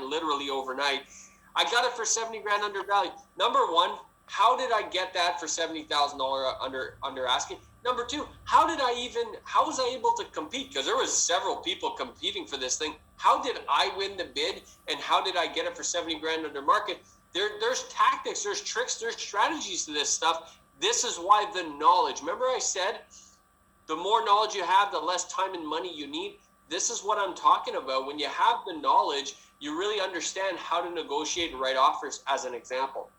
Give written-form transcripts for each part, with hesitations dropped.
literally overnight. I got it for 70 grand under value. Number one, how did I get that for $70,000 under asking? Number two, how was I able to compete? Because there was several people competing for this thing. How did I win the bid, and how did I get it for 70 grand under market? There's tactics, there's tricks, there's strategies to this stuff. This is why the knowledge. Remember I said, the more knowledge you have, the less time and money you need. This is what I'm talking about. When you have the knowledge, you really understand how to negotiate and write offers, as an example.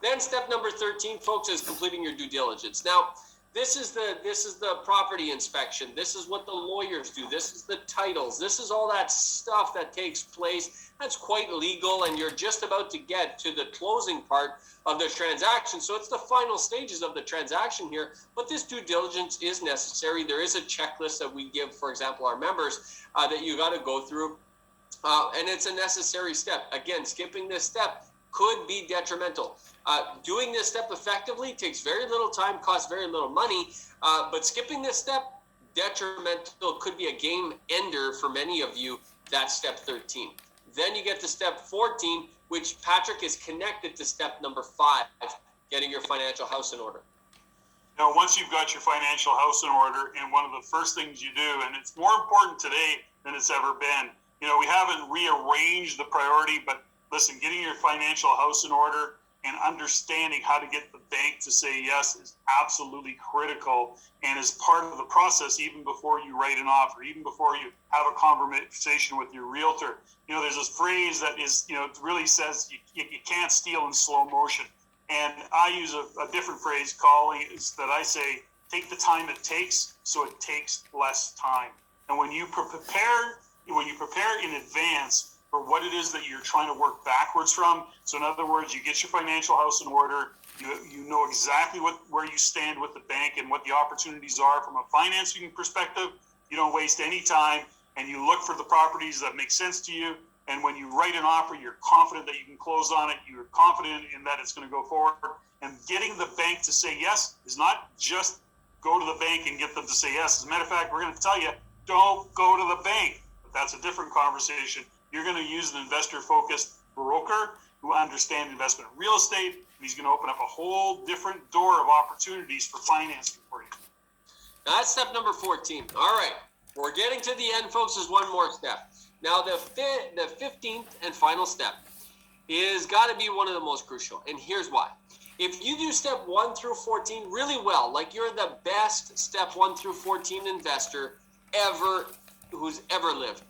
Then step number 13, folks, is completing your due diligence. Now, this is the property inspection. This is what the lawyers do. This is the titles. This is all that stuff that takes place. That's quite legal, and you're just about to get to the closing part of the transaction. So it's the final stages of the transaction here, but this due diligence is necessary. There is a checklist that we give, for example, our members that you got to go through, and it's a necessary step. Again, skipping this step could be detrimental. Doing this step effectively takes very little time, costs very little money, but skipping this step, detrimental, could be a game ender for many of you. That's step 13. Then you get to step 14, which, Patrick, is connected to step number 5, getting your financial house in order. Now, once you've got your financial house in order, and one of the first things you do, and it's more important today than it's ever been, we haven't rearranged the priority, but listen, getting your financial house in order and understanding how to get the bank to say yes is absolutely critical, and is part of the process even before you write an offer, even before you have a conversation with your realtor. There's this phrase that is, it really says you can't steal in slow motion. And I use a different phrase, calling is that I say, take the time it takes so it takes less time. And when you prepare in advance for what it is that you're trying to work backwards from. So in other words, you get your financial house in order, you know exactly where you stand with the bank and what the opportunities are from a financing perspective. You don't waste any time, and you look for the properties that make sense to you. And when you write an offer, you're confident that you can close on it. You're confident in that it's going to go forward. And getting the bank to say yes is not just go to the bank and get them to say yes. As a matter of fact, we're going to tell you, don't go to the bank. But that's a different conversation. You're going to use an investor-focused broker who understands investment in real estate, and he's going to open up a whole different door of opportunities for financing for you. That's step number 14. All right, we're getting to the end, folks. There's one more step. Now, the 15th and final step is got to be one of the most crucial, and here's why. If you do step 1 through 14 really well, like you're the best step 1 through 14 investor ever who's ever lived,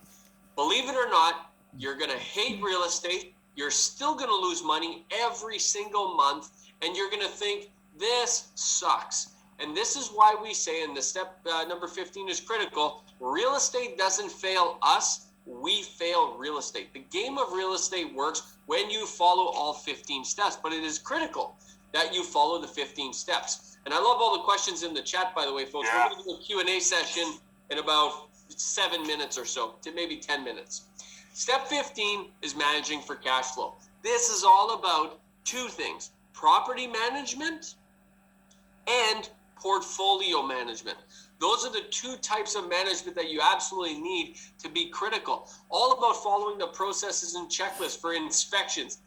believe it or not, you're going to hate real estate. You're still going to lose money every single month, and you're going to think, this sucks. And this is why we say, and the step number 15 is critical, real estate doesn't fail us, we fail real estate. The game of real estate works when you follow all 15 steps, but it is critical that you follow the 15 steps. And I love all the questions in the chat, by the way, folks. Yeah. We're going to do a Q&A session in about 7 minutes or so, to maybe 10 minutes. Step 15 is managing for cash flow. This is all about two things: property management and portfolio management. Those are the two types of management that you absolutely need to be critical. All about following the processes and checklists for inspections,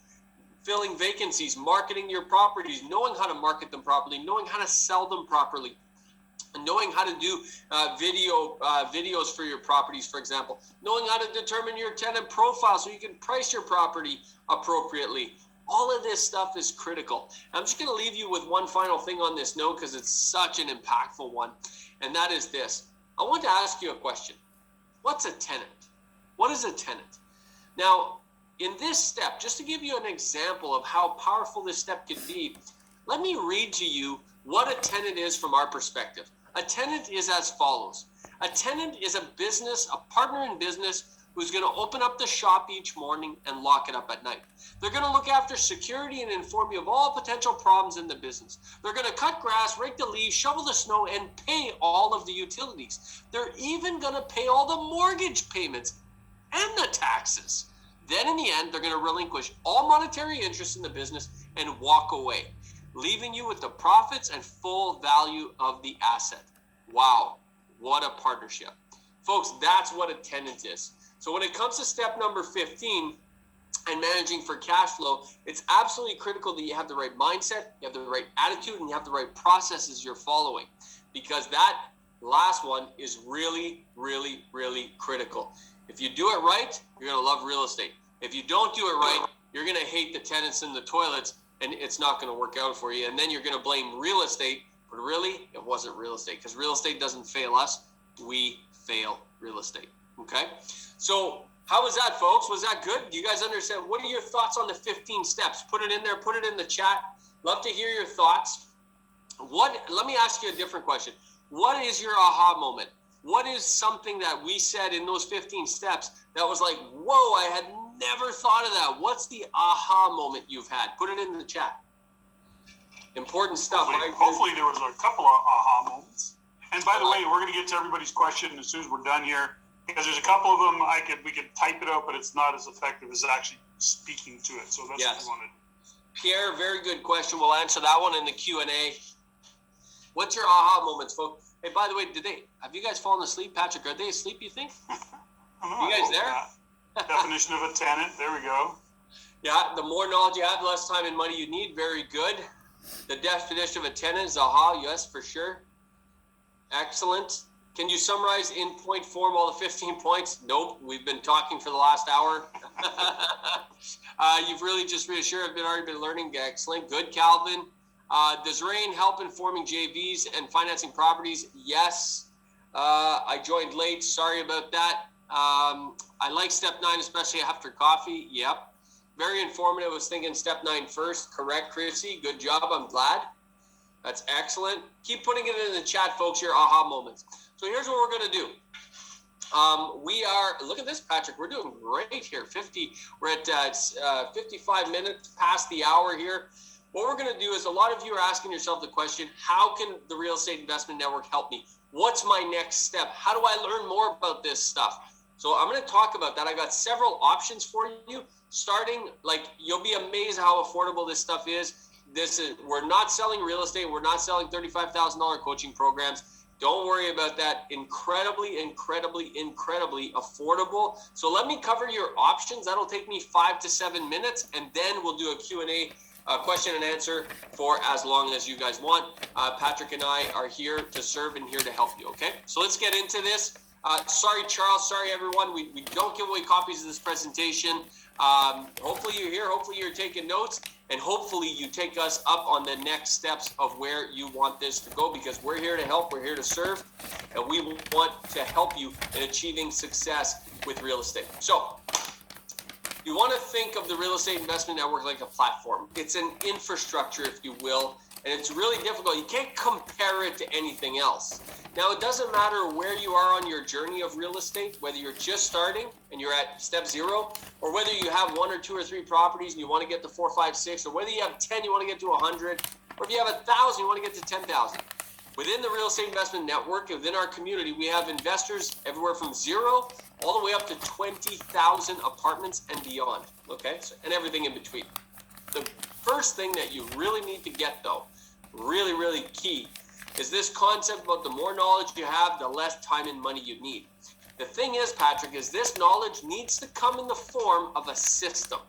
filling vacancies, marketing your properties, knowing how to market them properly, knowing how to sell them properly, knowing how to do videos for your properties, for example, knowing how to determine your tenant profile so you can price your property appropriately. All of this stuff is critical. I'm just going to leave you with one final thing on this note because it's such an impactful one, and that is this. I want to ask you a question. What's a tenant? What is a tenant? Now, in this step, just to give you an example of how powerful this step can be, let me read to you what a tenant is from our perspective. A tenant is as follows. A tenant is a business, a partner in business who's going to open up the shop each morning and lock it up at night. They're going to look after security and inform you of all potential problems in the business. They're going to cut grass, rake the leaves, shovel the snow, and pay all of the utilities. They're even going to pay all the mortgage payments and the taxes. Then in the end, they're going to relinquish all monetary interest in the business and walk away, leaving you with the profits and full value of the asset. Wow, what a partnership. Folks, that's what a tenant is. So when it comes to step number 15, and managing for cash flow, it's absolutely critical that you have the right mindset, you have the right attitude, and you have the right processes you're following, because that last one is really, really, really critical. If you do it right, you're going to love real estate. If you don't do it right, you're going to hate the tenants in the toilets, and it's not going to work out for you. And then you're going to blame real estate, but really, it wasn't real estate, because real estate doesn't fail us. We fail real estate. Okay? So how was that, folks? Was that good? Do you guys understand? What are your thoughts on the 15 steps? Put it in there. Put it in the chat. Love to hear your thoughts. Let me ask you a different question. What is your aha moment? What is something that we said in those 15 steps that was like, whoa, I had never thought of that? What's the aha moment you've had? Put it in the chat. Important stuff. Hopefully there was a couple of aha moments. And by the way, we're going to get to everybody's question as soon as we're done here, because there's a couple of them we could type it out, but it's not as effective as actually speaking to it. So that's what we want to do. Pierre, very good question. We'll answer that one in the Q&A. What's your aha moments, folks? Hey, by the way, have you guys fallen asleep? Patrick, are they asleep, you think? You guys there? Definition of a tenant. There we go. Yeah, the more knowledge you have, the less time and money you need. Very good. The definition of a tenant is aha. Yes, for sure. Excellent. Can you summarize in point form all the 15 points? Nope. We've been talking for the last hour. You've really just reassured. I've already been learning. Excellent. Good, Calvin. Does REIN help in forming JVs and financing properties? Yes. I joined late. Sorry about that. I like step 9, especially after coffee. Yep. Very informative. I was thinking step 9 first. Correct, Chrissy. Good job. I'm glad. That's excellent. Keep putting it in the chat, folks, your aha moments. So here's what we're going to do. Look at this, Patrick. We're doing great here. We're at 55 minutes past the hour here. What we're going to do is, a lot of you are asking yourself the question, how can the Real Estate Investment Network help me? What's my next step? How do I learn more about this stuff? So I'm going to talk about that. I got several options for you. Starting, you'll be amazed how affordable this stuff is. We're not selling real estate. We're not selling $35,000 coaching programs. Don't worry about that. Incredibly, incredibly, incredibly affordable. So let me cover your options. That'll take me 5 to 7 minutes, and then we'll do a Q&A, question and answer for as long as you guys want. Patrick and I are here to serve and here to help you, okay? So let's get into this. Sorry, Charles. Sorry, everyone. We don't give away copies of this presentation. Hopefully you're here. Hopefully you're taking notes. And hopefully you take us up on the next steps of where you want this to go, because we're here to help, we're here to serve, and we want to help you in achieving success with real estate. So you want to think of the Real Estate Investment Network like a platform. It's an infrastructure, if you will, and it's really difficult. You can't compare it to anything else. Now, it doesn't matter where you are on your journey of real estate, whether you're just starting and you're at step 0, or whether you have 1 or 2 or 3 properties and you want to get to 4, 5, 6, or whether you have 10, you want to get to 100, or if you have 1,000, you want to get to 10,000. Within the Real Estate Investment Network, within our community, we have investors everywhere from 0 all the way up to 20,000 apartments and beyond, okay? And everything in between. The first thing that you really need to get, though, really, really key, is this concept about the more knowledge you have, the less time and money you need. The thing is, Patrick, is this knowledge needs to come in the form of a system.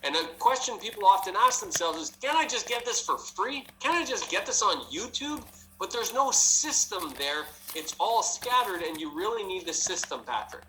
And a question people often ask themselves is, can I just get this for free? Can I just get this on YouTube? But there's no system there. It's all scattered, and you really need the system, Patrick.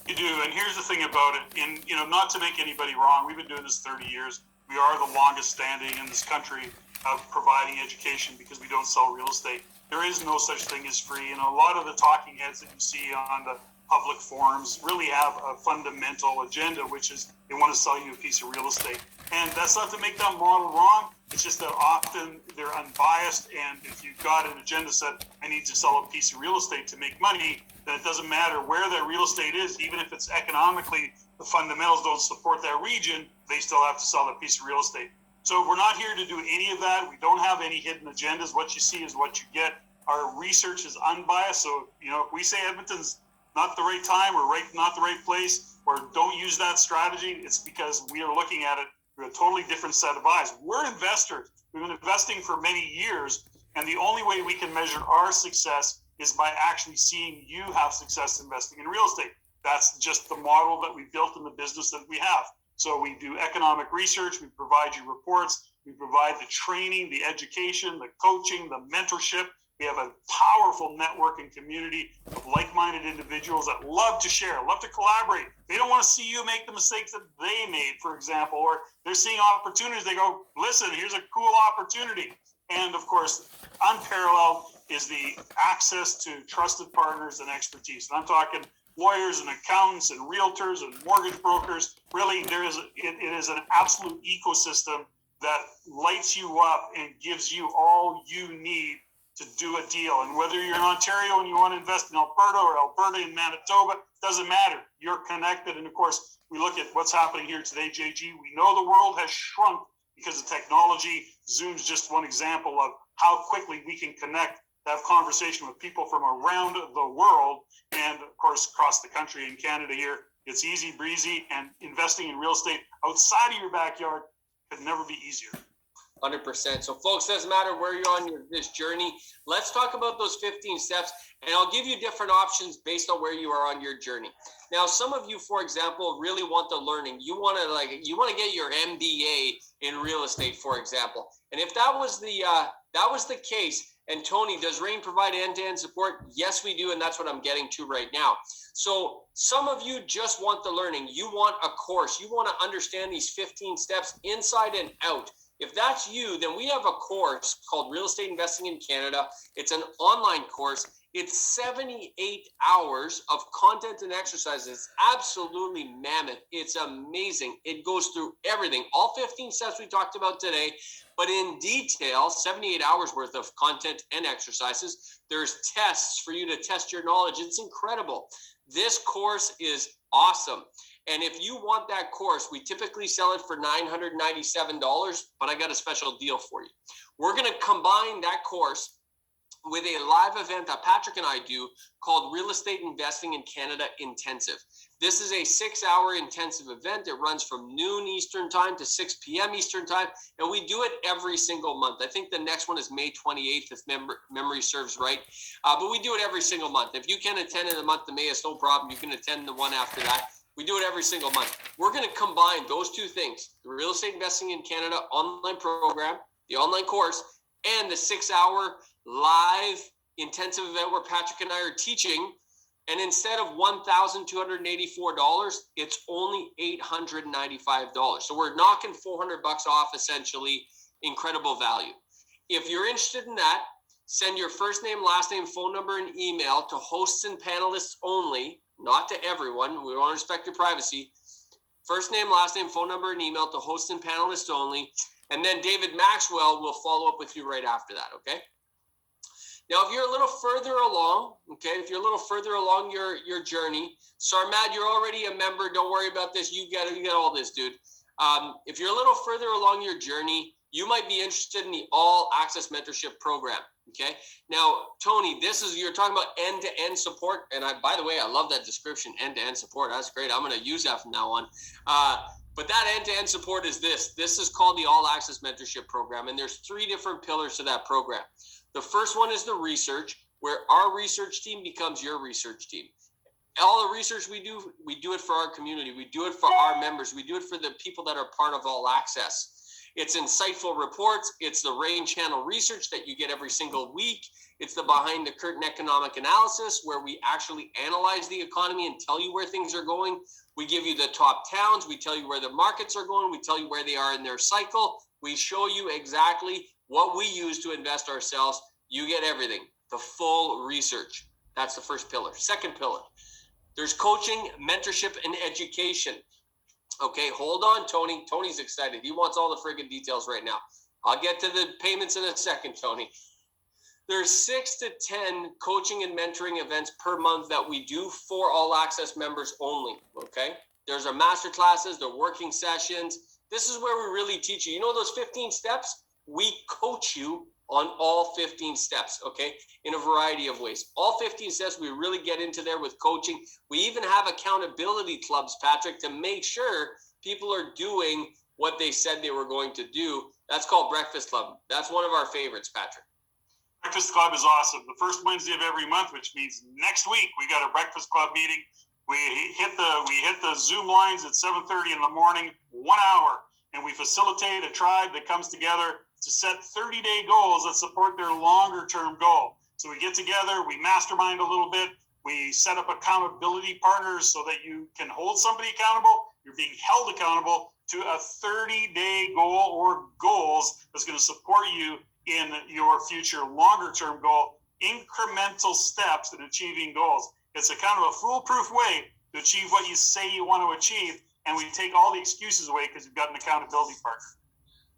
You do, and here's the thing about it. And, not to make anybody wrong, we've been doing this 30 years. We are the longest standing in this country of providing education because we don't sell real estate. There is no such thing as free, and a lot of the talking heads that you see on the public forums really have a fundamental agenda, which is they want to sell you a piece of real estate. And that's not to make that model wrong. It's just that often they're unbiased, and if you've got an agenda set, I need to sell a piece of real estate to make money, then it doesn't matter where that real estate is, even if it's economically, the fundamentals don't support that region, they still have to sell that piece of real estate. So we're not here to do any of that. We don't have any hidden agendas. What you see is what you get. Our research is unbiased. So, if we say Edmonton's not the right time or not the right place, or don't use that strategy, it's because we are looking at it through a totally different set of eyes. We're investors. We've been investing for many years, and the only way we can measure our success is by actually seeing you have success investing in real estate. That's just the model that we built in the business that we have. So we do economic research, we provide you reports, we provide the training, the education, the coaching, the mentorship. We have a powerful network and community of like-minded individuals that love to share, love to collaborate. They don't want to see you make the mistakes that they made, for example, or they're seeing opportunities. They go, listen, here's a cool opportunity. And of course, unparalleled is the access to trusted partners and expertise. And I'm talking lawyers and accountants and realtors and mortgage brokers. Really, it is an absolute ecosystem that lights you up and gives you all you need to do a deal. And whether you're in Ontario and you want to invest in Alberta or Alberta in Manitoba, doesn't matter. You're connected. And of course, we look at what's happening here today, JG. We know the world has shrunk because of technology. Zoom's just one example of how quickly we can connect, have conversation with people from around the world. And of course, across the country in Canada here, it's easy breezy, and investing in real estate outside of your backyard could never be easier. 100%. So folks, doesn't matter where you're on this journey. Let's talk about those 15 steps, and I'll give you different options based on where you are on your journey. Now, some of you, for example, really want the learning. You want to get your MBA in real estate, for example. And if that was the case, and Tony, does REIN provide end-to-end support? Yes, we do, and that's what I'm getting to right now. So some of you just want the learning. You want a course. You want to understand these 15 steps inside and out. If that's you, then we have a course called Real Estate Investing in Canada. It's an online course. It's 78 hours of content and exercises. It's absolutely mammoth. It's amazing. It goes through everything, all 15 steps we talked about today, but in detail, 78 hours worth of content and exercises. There's tests for you to test your knowledge. It's incredible. This course is awesome. And if you want that course, we typically sell it for $997, but I got a special deal for you. We're going to combine that course with a live event that Patrick and I do called Real Estate Investing in Canada Intensive. This is a 6-hour intensive event. It runs from noon Eastern time to 6 p.m. Eastern time, and we do it every single month. I think the next one is May 28th, if memory serves right. But we do it every single month. If you can attend in the month of May, it's no problem. You can attend the one after that. We do it every single month. We're going to combine those two things, the Real Estate Investing in Canada online program, the online course, and the 6-hour live intensive event where Patrick and I are teaching. And instead of $1,284, it's only $895. So we're knocking $400 off, essentially. Incredible value. If you're interested in that, send your first name, last name, phone number, and email to hosts and panelists only, not to everyone. We want to respect your privacy. First name, last name, phone number, and email to hosts and panelists only. And then David Maxwell will follow up with you right after that, okay? Now, if you're a little further along, your journey, Sarmad, you're already a member. Don't worry about this. You get all this, dude. If you're a little further along your journey, you might be interested in the All Access Mentorship Program. Okay. Now, Tony, you're talking about end-to-end support. And by the way, I love that description, end-to-end support. That's great. I'm going to use that from now on. But that end-to-end support is this. This is called the All Access Mentorship Program. And there's 3 different pillars to that program. The first one is the research, where our research team becomes your research team. All the research we do it for our community. We do it for our members. We do it for the people that are part of All Access. It's insightful reports. It's the REIN channel research that you get every single week. It's the behind the curtain economic analysis where we actually analyze the economy and tell you where things are going. We give you the top towns. We tell you where the markets are going. We tell you where they are in their cycle. We show you exactly what we use to invest ourselves. You get everything, the full research. That's the first pillar. Second pillar, there's coaching, mentorship, and education. Okay, hold on, Tony. Tony's excited. He wants all the friggin' details right now. I'll get to the payments in a second, Tony. There's 6 to 10 coaching and mentoring events per month that we do for All Access members only, okay? There's our master classes, the working sessions. This is where we really teach you. You know those 15 steps? We coach you on all 15 steps, okay, in a variety of ways. All 15 steps, we really get into there with coaching. We even have accountability clubs, Patrick, to make sure people are doing what they said they were going to do. That's called Breakfast Club. That's one of our favorites, Patrick. Breakfast Club is awesome. The first Wednesday of every month, which means next week, we got a Breakfast Club meeting. We hit the Zoom lines at 7:30 in the morning, 1 hour, and we facilitate a tribe that comes together to set 30-day goals that support their longer-term goal. So we get together, we mastermind a little bit, we set up accountability partners so that you can hold somebody accountable. You're being held accountable to a 30-day goal or goals that's going to support you in your future longer-term goal, incremental steps in achieving goals. It's a kind of a foolproof way to achieve what you say you want to achieve, and we take all the excuses away because you've got an accountability partner.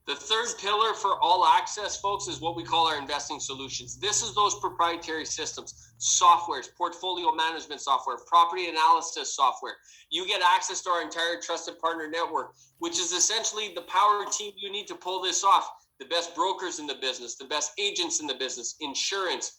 The third pillar for all access, folks, is what we call our investing solutions. This is those proprietary systems, softwares, portfolio management software, property analysis software. You get access to our entire trusted partner network, which is essentially the power team you need to pull this off. The best brokers in the business, the best agents in the business, insurance,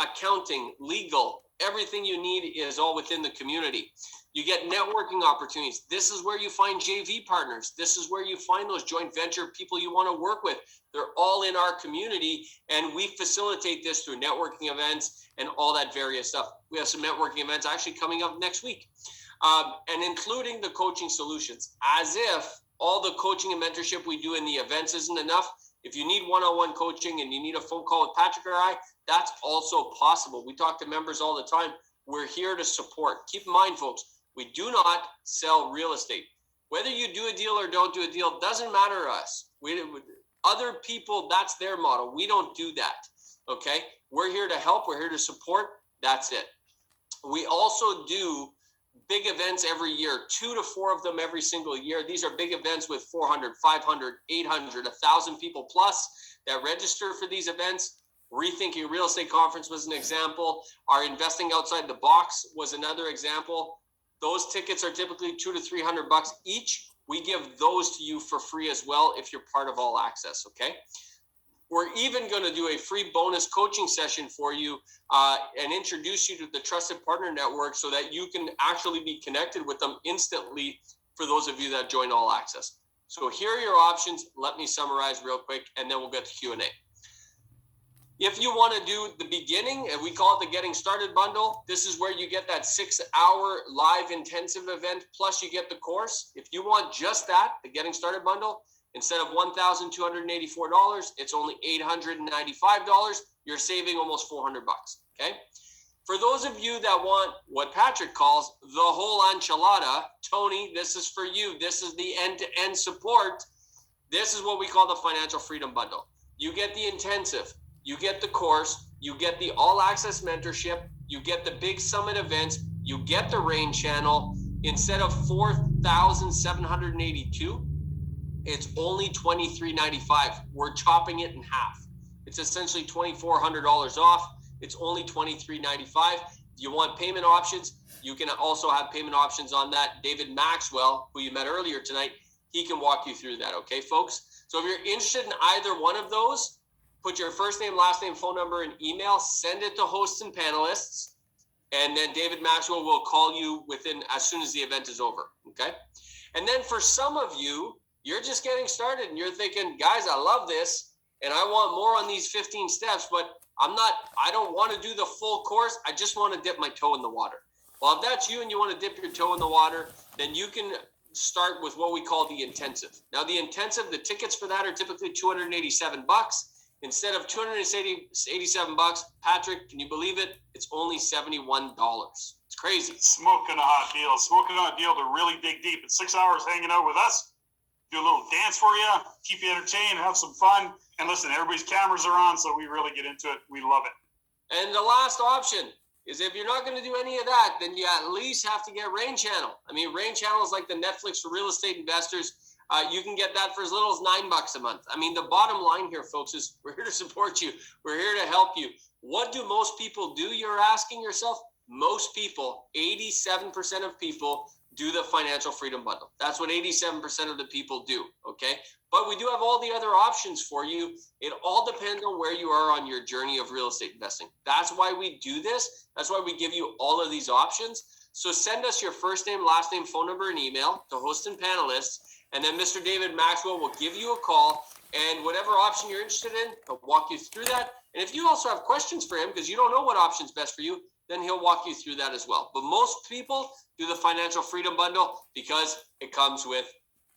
accounting, legal, everything you need is all within the community. You get networking opportunities. This is where you find JV partners. This is where you find those joint venture people you want to work with. They're all in our community, and we facilitate this through networking events and all that various stuff. We have some networking events actually coming up next week, and including the coaching solutions. As if all the coaching and mentorship we do in the events isn't enough, if you need one-on-one coaching and you need a phone call with Patrick or I, that's also possible. We talk to members all the time. We're here to support. Keep in mind, folks, we do not sell real estate. Whether you do a deal or don't do a deal doesn't matter to us. Other people, that's their model. We don't do that, okay? We're here to help. We're here to support. That's it. We also do big events every year, 2 to 4 of them every single year. These are big events with 400, 500, 800, 1,000 people plus that register for these events. Rethinking Real Estate Conference was an example. Our Investing Outside the Box was another example. Those tickets are typically $200 to $300 each. We give those to you for free as well if you're part of All Access, okay? We're even going to do a free bonus coaching session for you and introduce you to the Trusted Partner Network so that you can actually be connected with them instantly for those of you that join All Access. So here are your options. Let me summarize real quick, and then we'll get to Q&A. If you want to do the beginning, and we call it the Getting Started Bundle, this is where you get that 6-hour live intensive event, plus you get the course. If you want just that, the Getting Started Bundle, instead of $1,284, it's only $895. You're saving almost $400, okay? For those of you that want what Patrick calls the whole enchilada, Tony, this is for you. This is the end-to-end support. This is what we call the Financial Freedom Bundle. You get the intensive. You get the course, you get the all access mentorship, you get the big summit events, you get the REIN channel. Instead of $4,782, it's only $2,395. We're chopping it in half. It's essentially $2,400 off. It's only $2,395. If you want payment options, you can also have payment options on that. David Maxwell, who you met earlier tonight, he can walk you through that, okay, folks? So if you're interested in either one of those, put your first name, last name, phone number, and email. Send it to hosts and panelists, and then David Maxwell will call you as soon as the event is over, okay? And then for some of you, you're just getting started, and you're thinking, guys, I love this, and I want more on these 15 steps, but I don't want to do the full course. I just want to dip my toe in the water. Well, if that's you and you want to dip your toe in the water, then you can start with what we call the intensive. Now, the intensive, the tickets for that are typically $287. Instead of $287, Patrick, can you believe it? It's only $71. It's crazy. Smoking a hot deal. Smoking a hot deal to really dig deep. It's 6 hours hanging out with us. Do a little dance for you, keep you entertained, have some fun. And listen, everybody's cameras are on, so we really get into it. We love it. And the last option is if you're not going to do any of that, then you at least have to get REIN channel. I mean, REIN channel is like the Netflix for real estate investors. You can get that for as little as $9 a month. I mean, the bottom line here, folks, is we're here to support you. We're here to help you. What do most people do? You're asking yourself. Most people, 87% of people, do the Financial Freedom Bundle. That's what 87% of the people do, okay? But we do have all the other options for you. It all depends on where you are on your journey of real estate investing. That's why we do this. That's why we give you all of these options. So send us your first name, last name, phone number, and email to hosts and panelists. And then Mr. David Maxwell will give you a call, and whatever option you're interested in, he'll walk you through that. And if you also have questions for him, because you don't know what option's best for you, then he'll walk you through that as well. But most people do the financial freedom bundle because it comes with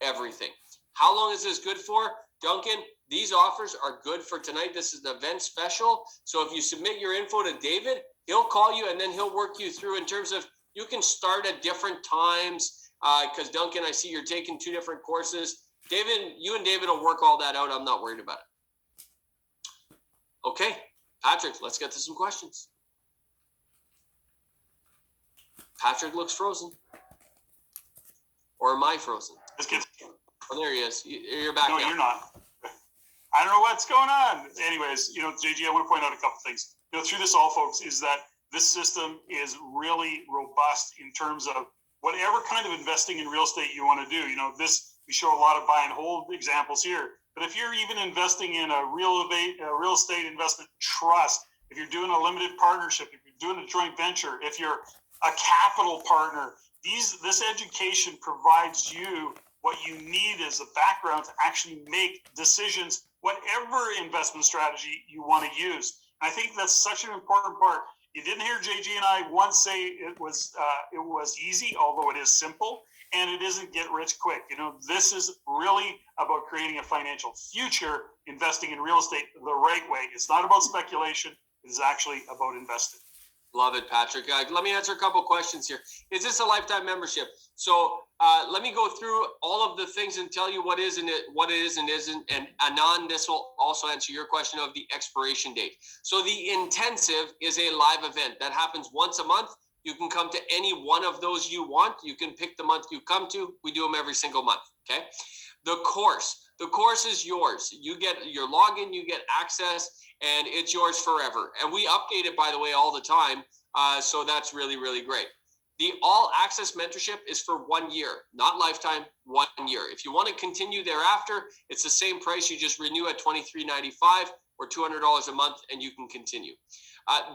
everything. How long is this good for? Duncan, these offers are good for tonight. This is an event special. So if you submit your info to David, he'll call you and then he'll work you through in terms of you can start at different times. Because Duncan, I see you're taking 2 different courses. David, you and David will work all that out. I'm not worried about it. Okay, Patrick, let's get to some questions. Patrick looks frozen. Or am I frozen? Oh, there he is. You're back no, now. You're not. I don't know what's going on. Anyways, JG, I want to point out a couple things. Through this all, folks, is that this system is really robust in terms of whatever kind of investing in real estate you want to do. We show a lot of buy and hold examples here. But if you're even investing in a real estate investment trust, if you're doing a limited partnership, if you're doing a joint venture, if you're a capital partner, this education provides you what you need as a background to actually make decisions, whatever investment strategy you want to use. And I think that's such an important part. You didn't hear JG and I once say it was easy, although it is simple, and it isn't get rich quick. This is really about creating a financial future, investing in real estate the right way. It's not about speculation. It is actually about investing. Love it, Patrick. Let me answer a couple questions here. Is this a lifetime membership? So let me go through all of the things and tell you what is and isn't. And Anand, this will also answer your question of the expiration date. So the intensive is a live event that happens once a month. You can come to any one of those you want. You can pick the month you come to. We do them every single month. Okay. The course is yours. You get your login, you get access, and it's yours forever. And we update it, by the way, all the time. So that's really, really great. The all access mentorship is for 1 year, not lifetime, 1 year. If you want to continue thereafter, it's the same price. You just renew at $23.95 or $200 a month, and you can continue.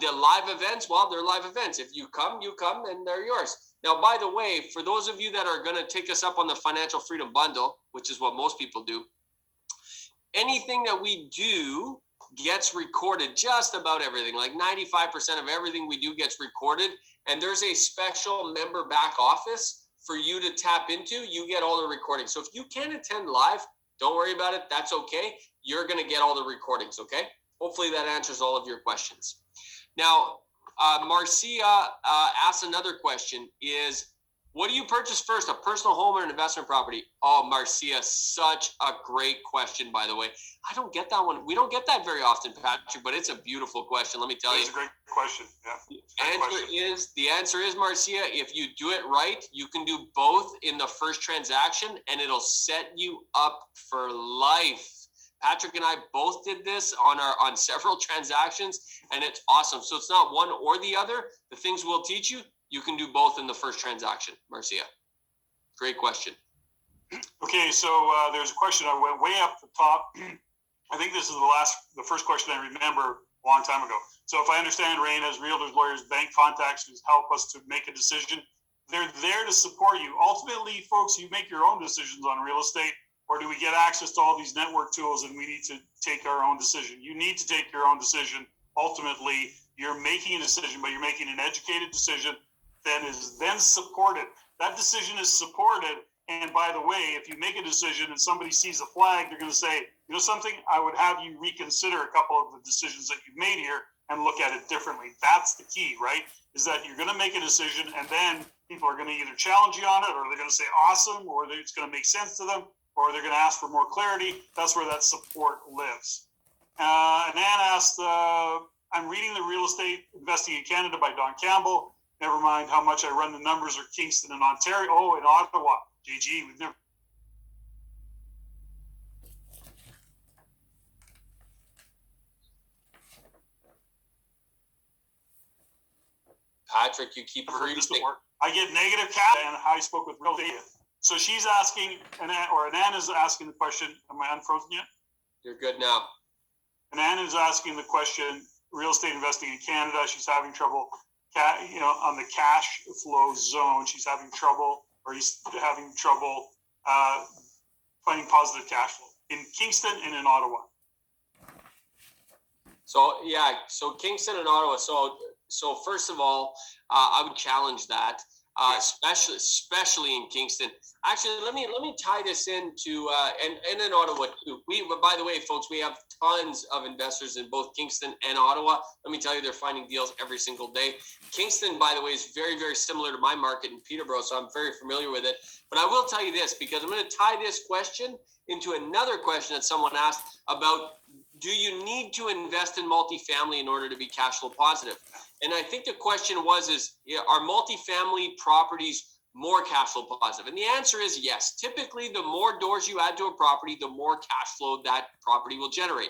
The live events, well, they're live events. If you come, and they're yours. Now, by the way, for those of you that are going to take us up on the financial freedom bundle, which is what most people do, anything that we do gets recorded, just about everything, like 95% of everything we do gets recorded. And there's a special member back office for you to tap into. You get all the recordings. So if you can't attend live, don't worry about it. That's okay. You're going to get all the recordings. Okay. Hopefully that answers all of your questions. Now, Marcia asked another question is, what do you purchase first, a personal home or an investment property? Oh, Marcia, such a great question, by the way. I don't get that one. We don't get that very often, Patrick, but it's a beautiful question. Let me tell you. It's a great question. Yeah. The answer is, Marcia, if you do it right, you can do both in the first transaction and it'll set you up for life. Patrick and I both did this on several transactions, and it's awesome. So it's not one or the other. The things we'll teach you, you can do both in the first transaction. Marcia, great question. Okay, so there's a question. I went way up the top. I think this is the first question I remember a long time ago. So if I understand, REIN, as realtors, lawyers, bank contacts, who help us to make a decision, they're there to support you. Ultimately, folks, you make your own decisions on real estate, or do we get access to all these network tools and we need to take our own decision? You need to take your own decision. Ultimately, you're making a decision, but you're making an educated decision that is then supported. That decision is supported. And by the way, if you make a decision and somebody sees a flag, they're going to say, you know something, I would have you reconsider a couple of the decisions that you've made here and look at it differently. That's the key, right? Is that you're going to make a decision and then people are going to either challenge you on it, or they're going to say awesome, or it's going to make sense to them, or they're going to ask for more clarity. That's where that support lives. And Ann asked, I'm reading The Real Estate Investing in Canada by Don Campbell. Never mind how much I run the numbers, or Kingston and Ontario. Oh, in Ottawa. GG, we've never. Patrick, you keep freezing. I get negative cat, and I spoke with real data. So she's asking, Ann is asking the question, am I unfrozen yet? You're good now. And Ann is asking the question, real estate investing in Canada, she's having trouble, on the cash flow zone, she's having trouble, or he's having trouble finding positive cash flow in Kingston and in Ottawa. So Kingston and Ottawa. So So first of all, I would challenge that, especially in Kingston. Actually, let me tie this into and in Ottawa too. By the way, folks, we have tons of investors in both Kingston and Ottawa. Let me tell you, they're finding deals every single day. Kingston, by the way, is very, very similar to my market in Peterborough, so I'm very familiar with it. But I will tell you this, because I'm going to tie this question into another question that someone asked about, do you need to invest in multifamily in order to be cash flow positive? And I think the question are multifamily properties more cash flow positive? And the answer is yes. Typically, the more doors you add to a property, the more cash flow that property will generate,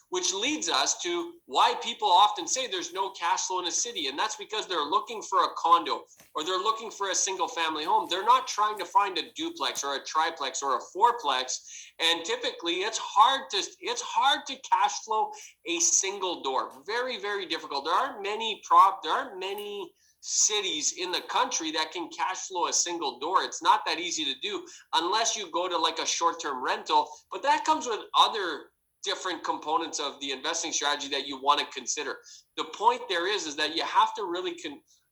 which leads us to why people often say there's no cash flow in a city. And that's because they're looking for a condo or they're looking for a single family home. They're not trying to find a duplex or a triplex or a fourplex. And typically it's hard to cash flow a single door. Very, very difficult. There aren't many cities in the country that can cash flow a single door. It's not that easy to do unless you go to like a short-term rental, but that comes with other different components of the investing strategy that you want to consider. The point there is that you have to really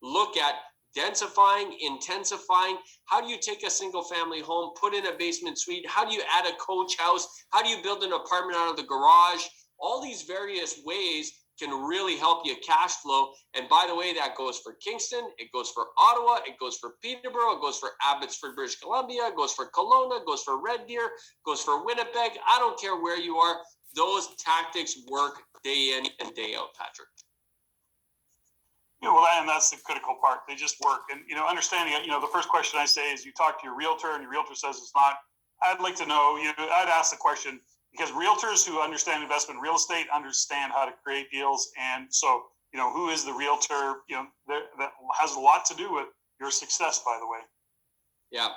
look at densifying, intensifying. How do you take a single family home, put in a basement suite? How do you add a coach house? How do you build an apartment out of the garage? All these various ways can really help you cash flow. And by the way, that goes for Kingston, it goes for Ottawa, it goes for Peterborough, it goes for Abbotsford, British Columbia, it goes for Kelowna, it goes for Red Deer, it goes for Winnipeg. I don't care where you are. Those tactics work day in and day out, Patrick. Yeah, well, and that's the critical part. They just work. And, understanding it, the first question I say is you talk to your realtor and your realtor says it's not. I'd like to know, I'd ask the question, because realtors who understand investment in real estate understand how to create deals. And so, who is the realtor, that has a lot to do with your success, by the way. Yeah.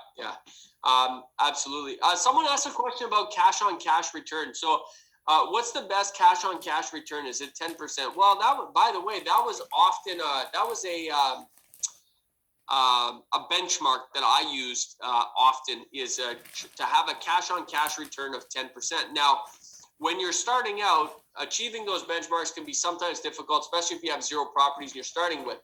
Absolutely. Someone asked a question about cash on cash return. So what's the best cash on cash return? Is it 10%? Well, by the way, that was often, a benchmark that I used often is to have a cash on cash return of 10%. Now, when you're starting out, achieving those benchmarks can be sometimes difficult, especially if you have zero properties you're starting with.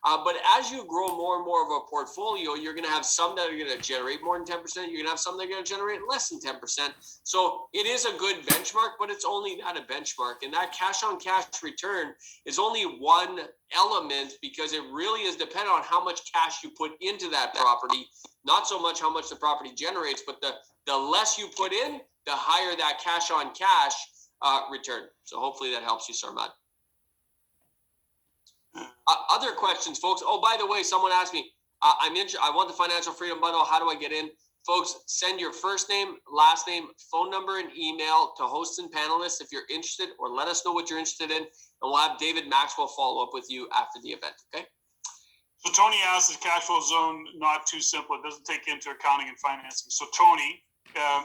But as you grow more and more of a portfolio, you're going to have some that are going to generate more than 10%. You're going to have some that are going to generate less than 10%. So it is a good benchmark, but it's only not a benchmark. And that cash on cash return is only one element because it really is dependent on how much cash you put into that property, not so much how much the property generates, but the less you put in, the higher that cash on cash return. So hopefully that helps you, Sarmad. Other questions, folks. Oh, by the way, someone asked me, I want the Financial Freedom Bundle. How do I get in? Folks, send your first name, last name, phone number, and email to hosts and panelists if you're interested, or let us know what you're interested in, and we'll have David Maxwell follow up with you after the event, okay? So Tony asks, is cash flow zone not too simple? It doesn't take into accounting and financing. So Tony,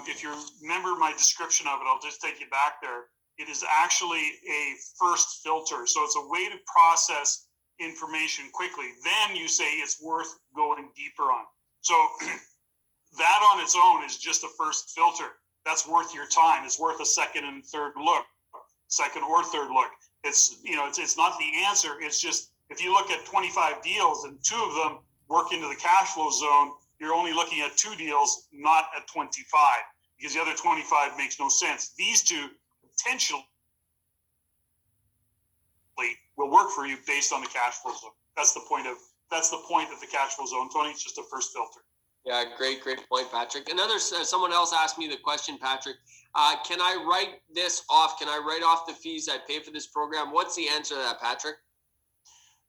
if you remember my description of it, I'll just take you back there. It is actually a first filter. So it's a way to process information quickly. Then you say it's worth going deeper on. So that on its own is just a first filter. That's worth your time. It's worth a second or third look. It's not the answer. It's just, if you look at 25 deals and 2 of them work into the cash flow zone, you're only looking at 2 deals, not at 25, because the other 25 makes no sense. These 2 potentially will work for you based on the cash flow zone. That's the point of the cash flow zone, Tony. It's just a first filter. Yeah, great point, Patrick. Someone else asked me the question, Patrick. Can I write this off? Can I write off the fees I pay for this program? What's the answer to that, Patrick?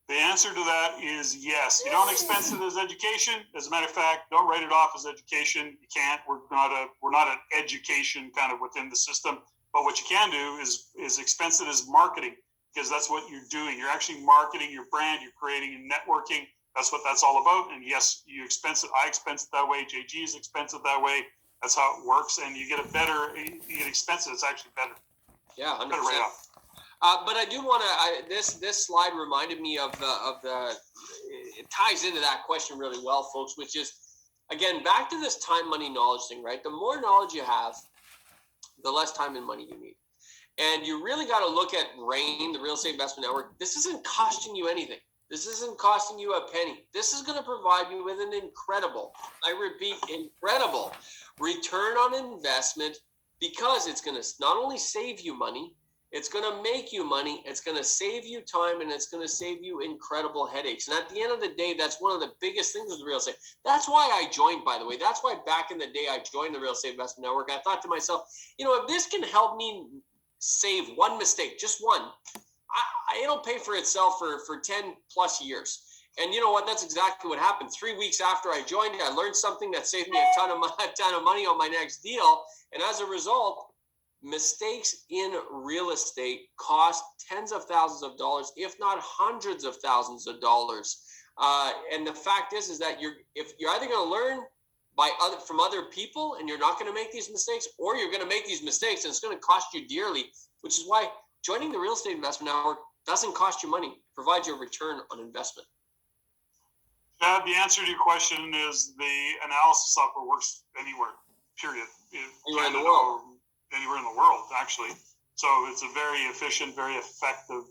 The answer to that is yes. You don't expense it as education. As a matter of fact, don't write it off as education. You can't. We're not an education kind of within the system. But what you can do is expense it as marketing, because that's what you're doing. You're actually marketing your brand. You're creating and networking. That's what that's all about. And yes, you expense it. I expense it that way. JG's expense it that way. That's how it works. And you get you get expensive. It's actually better. Yeah, 100%. Better write off. But I do want to. This slide reminded me of the. It ties into that question really well, folks. Which is, again, back to this time, money, knowledge thing, right? The more knowledge you have, the less time and money you need. And you really got to look at REIN, the Real Estate Investment Network. This isn't costing you anything. This isn't costing you a penny. This is going to provide you with an incredible, I repeat, incredible return on investment, because it's going to not only save you money, it's going to make you money, it's going to save you time, and it's going to save you incredible headaches. And at the end of the day, that's one of the biggest things with real estate. That's why I joined, by the way. That's why back in the day I joined the Real Estate Investment Network. I thought to myself, if this can help me save one mistake, just one, it'll pay for itself for 10 plus years. And you know what? That's exactly what happened. 3 weeks after I joined, I learned something that saved me a ton of money on my next deal. And as a result, mistakes in real estate cost tens of thousands of dollars, if not hundreds of thousands of dollars. And the fact is that if you're either going to learn from other people and you're not going to make these mistakes, or you're going to make these mistakes and it's going to cost you dearly, which is why joining the Real Estate Investment Network doesn't cost you money. It provides you a return on investment. Chad, the answer to your question is the analysis software works anywhere, period. Anywhere in the world. Anywhere in the world, actually. So it's a very efficient, very effective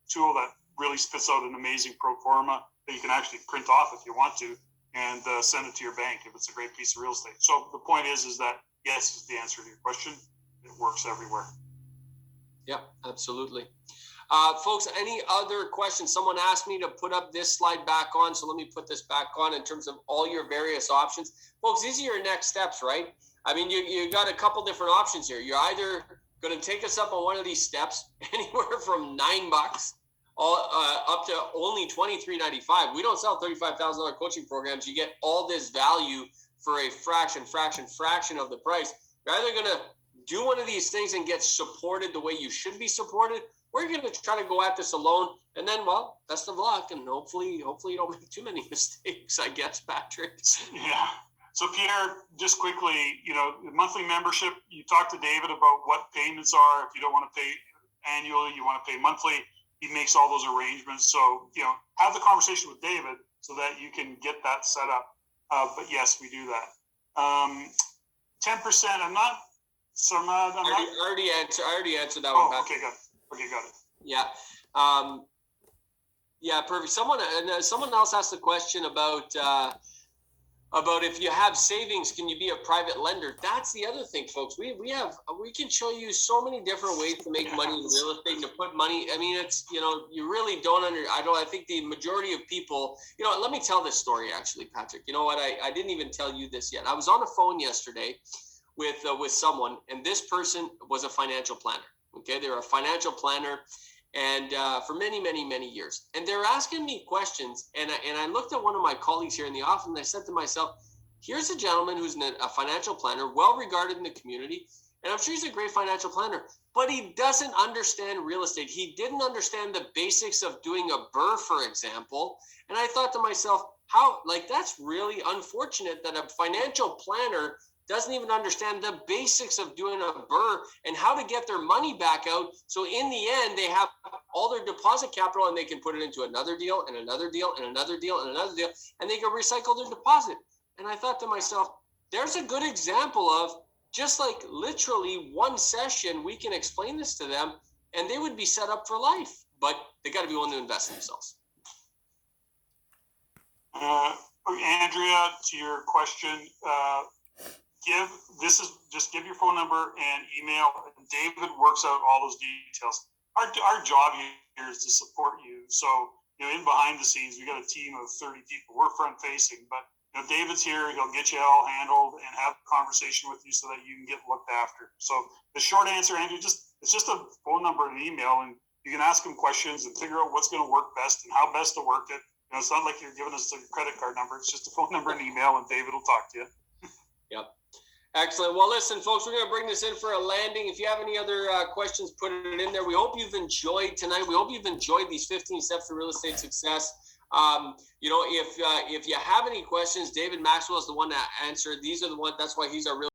tool that really spits out an amazing pro forma that you can actually print off if you want to and send it to your bank if it's a great piece of real estate. So the point is that yes is the answer to your question. It works everywhere. Yeah, absolutely. Folks, any other questions? Someone asked me to put up this slide back on, so let me put this back on in terms of all your various options. Folks, these are your next steps, right? I mean, you got a couple different options here. You're either going to take us up on one of these steps, anywhere from $9 up to only $23.95. We don't sell $35,000 coaching programs. You get all this value for a fraction of the price. You're either going to do one of these things and get supported the way you should be supported, or you're going to try to go at this alone, and then, well, best of luck, and hopefully you don't make too many mistakes, I guess, Patrick. Yeah. So Pierre, just quickly, monthly membership, you talk to David about what payments are. If you don't want to pay annually, you want to pay monthly, he makes all those arrangements. So, have the conversation with David so that you can get that set up. But yes, we do that. 10%, I already answered that one. one. Okay, got it. Yeah. Yeah, perfect. Someone else asked the question about if you have savings, can you be a private lender? That's the other thing, folks. We can show you so many different ways to make money in real estate and to put money. I mean, it's, you really don't I think the majority of people, let me tell this story actually, Patrick. You know what? I didn't even tell you this yet. I was on the phone yesterday with someone, and this person was a financial planner. Okay. They're a financial planner. And for many, many, many years. And they're asking me questions. And I looked at one of my colleagues here in the office, and I said to myself, here's a gentleman who's a financial planner, well regarded in the community. And I'm sure he's a great financial planner, but he doesn't understand real estate. He didn't understand the basics of doing a BRRRR, for example. And I thought to myself, that's really unfortunate that a financial planner doesn't even understand the basics of doing a BRRRR and how to get their money back out. So in the end, they have all their deposit capital and they can put it into another deal and another deal and another deal and another deal, and they can recycle their deposit. And I thought to myself, there's a good example of just like literally one session, we can explain this to them and they would be set up for life, but they got to be willing to invest in themselves. Andrea, to your question, give your phone number and email. David works out all those details. Our job here is to support you. So, in behind the scenes, we got a team of 30 people. We're front facing, but David's here. He'll get you all handled and have a conversation with you so that you can get looked after. So the short answer, Andrew, it's just a phone number and an email, and you can ask him questions and figure out what's going to work best and how best to work it. It's not like you're giving us a credit card number. It's just a phone number and email, and David will talk to you. Yep. Excellent. Well, listen, folks, we're going to bring this in for a landing. If you have any other questions, put it in there. We hope you've enjoyed tonight. We hope you've enjoyed these 15 steps to real estate success. If you have any questions, David Maxwell is the one that answered. These are the ones. That's why he's our real